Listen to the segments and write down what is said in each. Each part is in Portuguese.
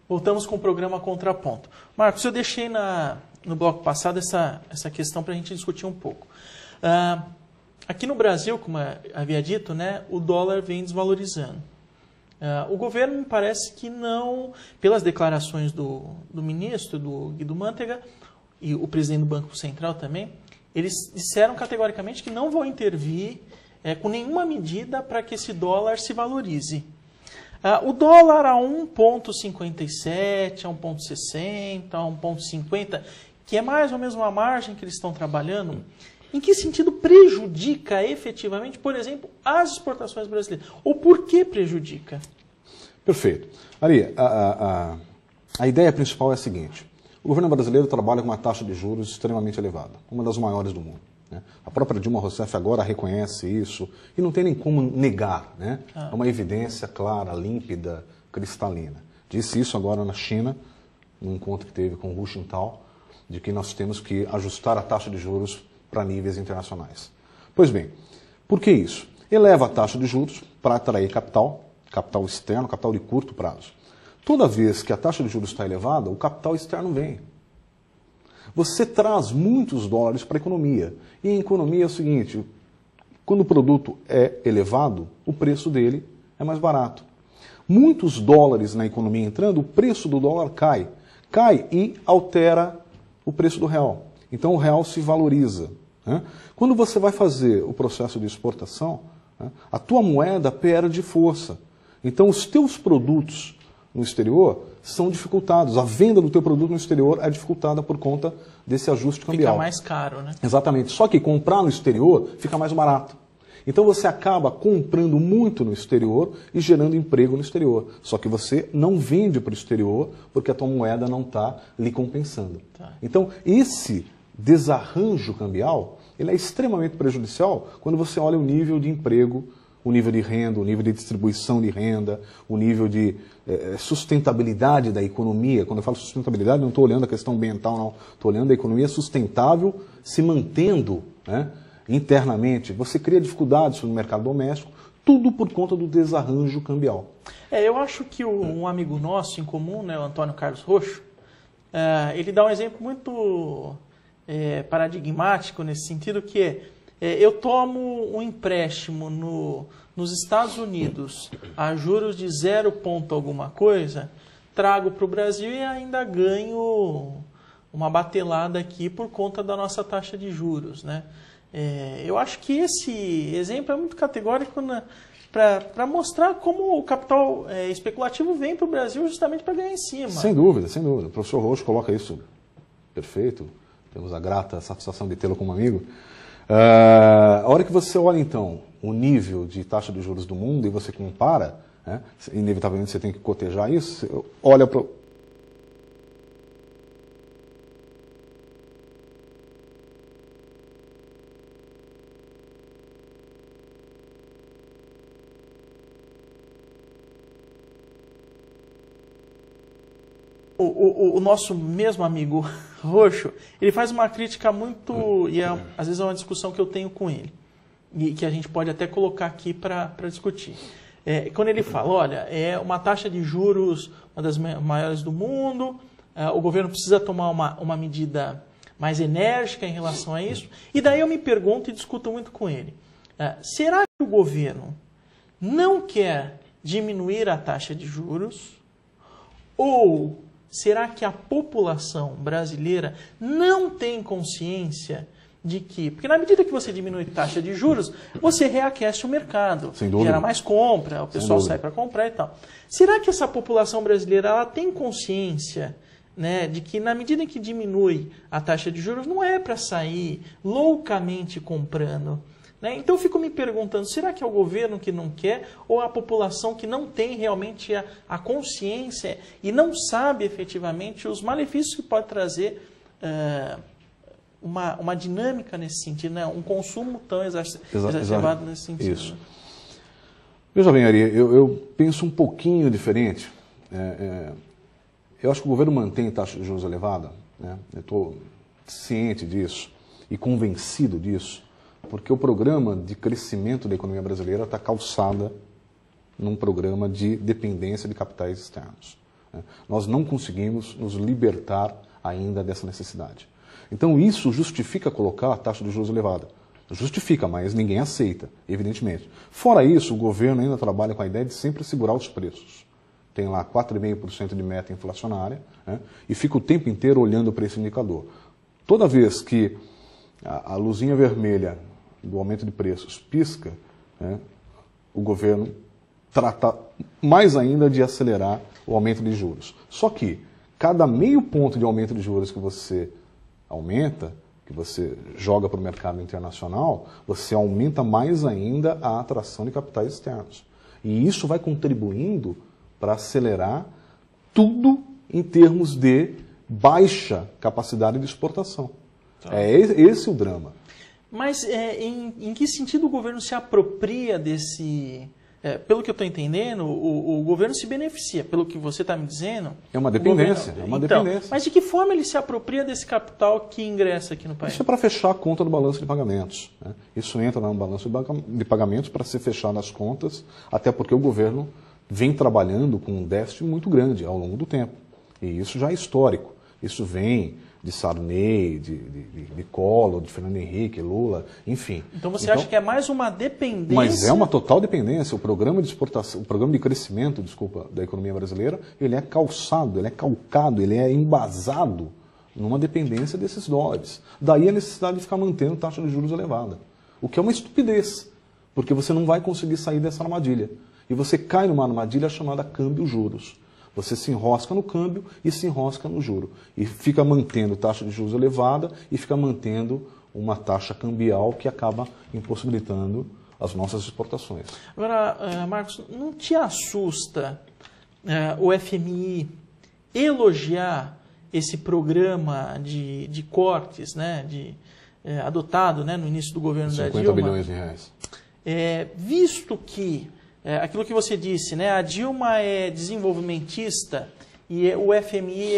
Voltamos com o programa Contraponto. Marcos, eu deixei no bloco passado essa questão para a gente discutir um pouco. Aqui no Brasil, como eu havia dito, né, o dólar vem desvalorizando. O governo me parece que não, pelas declarações do ministro, do Guido Mantega, e o presidente do Banco Central também, eles disseram categoricamente que não vão intervir com nenhuma medida para que esse dólar se valorize. O dólar a 1,57, a 1,60, a 1,50, que é mais ou menos uma margem que eles estão trabalhando, em que sentido prejudica efetivamente, por exemplo, as exportações brasileiras? Ou por que prejudica? Perfeito. Ari, a ideia principal é a seguinte. O governo brasileiro trabalha com uma taxa de juros extremamente elevada, uma das maiores do mundo. Né? A própria Dilma Rousseff agora reconhece isso e não tem nem como negar. Né? É uma evidência clara, límpida, cristalina. Disse isso agora na China, num encontro que teve com o Hu Jintao, de que nós temos que ajustar a taxa de juros para níveis internacionais. Pois bem, por que isso? Eleva a taxa de juros para atrair capital externo, capital de curto prazo. Toda vez que a taxa de juros está elevada, o capital externo vem. Você traz muitos dólares para a economia. E em economia é o seguinte, quando o produto é elevado, o preço dele é mais barato. Muitos dólares na economia entrando, o preço do dólar cai. Cai e altera o preço do real. Então o real se valoriza. Né? Quando você vai fazer o processo de exportação, né, a tua moeda perde força. Então os teus produtos no exterior são dificultados. A venda do teu produto no exterior é dificultada por conta desse ajuste cambial. Fica mais caro, né? Exatamente. Só que comprar no exterior fica mais barato. Então você acaba comprando muito no exterior e gerando emprego no exterior. Só que você não vende para o exterior porque a tua moeda não está lhe compensando. Tá. Então esse desarranjo cambial ele é extremamente prejudicial quando você olha o nível de emprego, o nível de renda, o nível de distribuição de renda, o nível de sustentabilidade da economia. Quando eu falo sustentabilidade, não estou olhando a questão ambiental, não. Estou olhando a economia sustentável se mantendo, né, internamente. Você cria dificuldades no mercado doméstico, tudo por conta do desarranjo cambial. Eu acho que um amigo nosso em comum, né, o Antônio Carlos Roxo, ele dá um exemplo muito paradigmático nesse sentido, que eu tomo um empréstimo nos Estados Unidos a juros de 0 ponto alguma coisa, trago para o Brasil e ainda ganho uma batelada aqui por conta da nossa taxa de juros. Né? Eu acho que esse exemplo é muito categórico para mostrar como o capital especulativo vem para o Brasil justamente para ganhar em cima. Sem dúvida, sem dúvida. O professor Roxo coloca isso perfeito. Temos a grata satisfação de tê-lo como amigo. A hora que você olha, então, o nível de taxa de juros do mundo e você compara, né, inevitavelmente você tem que cotejar isso, você olha para o nosso mesmo amigo Roxo, ele faz uma crítica muito, e às vezes é uma discussão que eu tenho com ele, e que a gente pode até colocar aqui para discutir. Quando ele fala, olha, é uma taxa de juros uma das maiores do mundo, o governo precisa tomar uma medida mais enérgica em relação a isso, e daí eu me pergunto e discuto muito com ele, será que o governo não quer diminuir a taxa de juros, ou será que a população brasileira não tem consciência de que... Porque na medida que você diminui a taxa de juros, você reaquece o mercado. Sem dúvida. Gera mais compra, o pessoal sai para comprar e tal. Será que essa população brasileira ela tem consciência, né, de que na medida em que diminui a taxa de juros, não é para sair loucamente comprando? Né? Então eu fico me perguntando, será que é o governo que não quer ou a população que não tem realmente a consciência e não sabe efetivamente os malefícios que pode trazer uma dinâmica nesse sentido, né? Um consumo tão exacerbado nesse sentido? Isso. Veja bem, Ari, eu penso um pouquinho diferente. Eu acho que o governo mantém taxa de juros elevada, né? Eu estou ciente disso e convencido disso, porque o programa de crescimento da economia brasileira está calçada num programa de dependência de capitais externos. né? Nós não conseguimos nos libertar ainda dessa necessidade. Então isso justifica colocar a taxa de juros elevada. Justifica, mas ninguém aceita, evidentemente. Fora isso, o governo ainda trabalha com a ideia de sempre segurar os preços. Tem lá 4,5% de meta inflacionária, né? E fica o tempo inteiro olhando para esse indicador. Toda vez que a luzinha vermelha do aumento de preços pisca, né, o governo trata mais ainda de acelerar o aumento de juros. Só que cada meio ponto de aumento de juros que você aumenta, que você joga para o mercado internacional, você aumenta mais ainda a atração de capitais externos. E isso vai contribuindo para acelerar tudo em termos de baixa capacidade de exportação. Tá. É esse o drama. Mas em que sentido o governo se apropria desse... pelo que eu estou entendendo, o governo se beneficia, pelo que você está me dizendo. É uma dependência, dependência. Mas de que forma ele se apropria desse capital que ingressa aqui no país? Isso é para fechar a conta do balanço de pagamentos, né? Isso entra no balanço de pagamentos para ser fechado as contas, até porque o governo vem trabalhando com um déficit muito grande ao longo do tempo. E isso já é histórico. Isso vem de Sarney, de Collor, de Fernando Henrique, Lula, enfim. Então você acha que é mais uma dependência? Mas é uma total dependência. O programa de exportação, o programa de crescimento, da economia brasileira, ele é calçado, ele é calcado, ele é embasado numa dependência desses dólares. Daí a necessidade de ficar mantendo taxa de juros elevada. O que é uma estupidez, porque você não vai conseguir sair dessa armadilha. E você cai numa armadilha chamada câmbio-juros. Você se enrosca no câmbio e se enrosca no juro. E fica mantendo taxa de juros elevada e fica mantendo uma taxa cambial que acaba impossibilitando as nossas exportações. Agora, Marcos, não te assusta o FMI elogiar esse programa de cortes, né, adotado, né, no início do governo da Dilma? 50 bilhões de reais. Visto que aquilo que você disse, né? A Dilma é desenvolvimentista e o FMI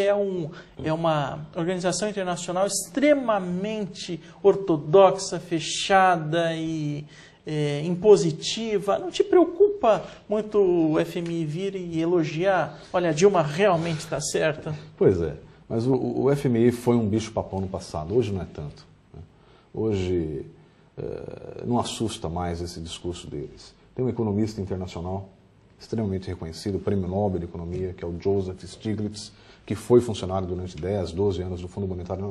é uma organização internacional extremamente ortodoxa, fechada e impositiva. Não te preocupa muito o FMI vir e elogiar? Olha, a Dilma realmente está certa? Pois é, mas o FMI foi um bicho-papão no passado, hoje não é tanto, né? Hoje não assusta mais esse discurso deles. Tem um economista internacional extremamente reconhecido, Prêmio Nobel de Economia, que é o Joseph Stiglitz, que foi funcionário durante 10, 12 anos do Fundo Monetário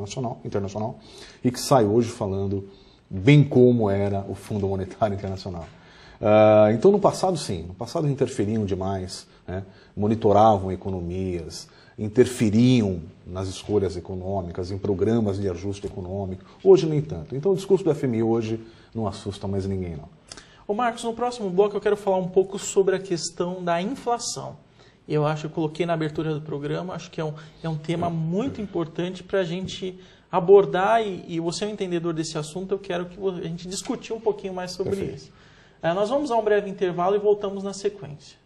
Internacional e que sai hoje falando bem como era o Fundo Monetário Internacional. Então, no passado, sim. No passado, interferiam demais, né? Monitoravam economias, interferiam nas escolhas econômicas, em programas de ajuste econômico. Hoje, nem tanto. Então, o discurso do FMI hoje não assusta mais ninguém, não. Ô Marcos, no próximo bloco eu quero falar um pouco sobre a questão da inflação. Eu acho que eu coloquei na abertura do programa, acho que é um tema muito importante para a gente abordar e você é um entendedor desse assunto, eu quero que a gente discutir um pouquinho mais sobre isso. Nós vamos a um breve intervalo e voltamos na sequência.